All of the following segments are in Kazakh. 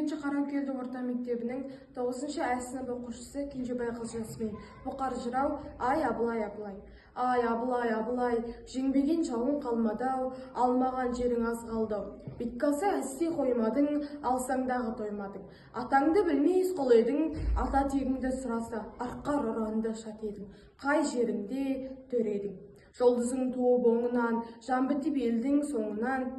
11-ші Қараукелді орта мектебінің 9-ші Ә сынып оқушысы Кенжебай Қызжасымен бұқар жырау «Ай, Абылай, Абылай». Ай, Абылай, Абылай, жеңбеген жауың қалмадау, алмаған жерің аз қалдау. Беткасы әсте қоймадың, алсаң дағы тоймадың. Атаңды білмейіз қол едің, ата тегіңді сұраса, арқар ұранды шат едің. Қай жеріңде төредің. Жолдызың туып оңынан, жан бітіп елдің соңынан,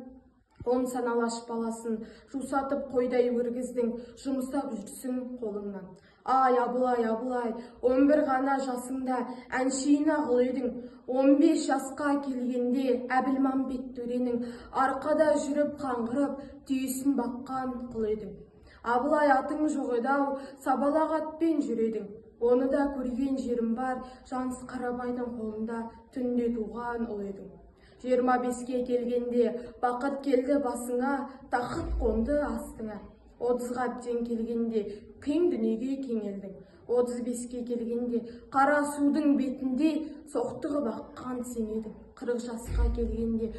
он саналаш баласын жусатып қойдай өргіздің, жұмыстап жүрсің қолыңнан. Ай, Абылай, Абылай, 11 ғана жасыңда әншейін ағыл едің. 15 жасқа келгенде Әбілмамбет төренің арқада жүріп қаңғырып, түйесін баққан қыл едің. Абылай, атың жоқ еді-ау, сабалақ атпен жүредің. Оны да көрген жерім бар, Жаныс Қарабайдың қолында түнде туған ұл едің. 25-ке келгенде бақыт келді басыңа, тақыт қонды астыңа. 30-ға әбден келгенде кең дүниеге кеңелдің. 35-ке келгенде қара судың бетінде соқтығы баққан сен едің. 40 жасқа келгенде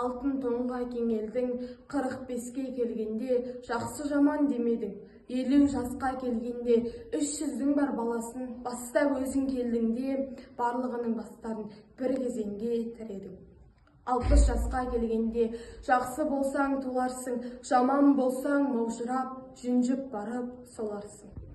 алтын тонға кеңелдің. 45-ке келгенде жақсы жаман демедің. 50 жасқа келгенде 300-дің бар баласын бастап өзің келдіңде, барлығының бастарын бір кезеңге тіредің. 60 жасқа келгенде жақсы болсаң толарсың, жаман болсаң маужырап, жүнжіп барып соларсың.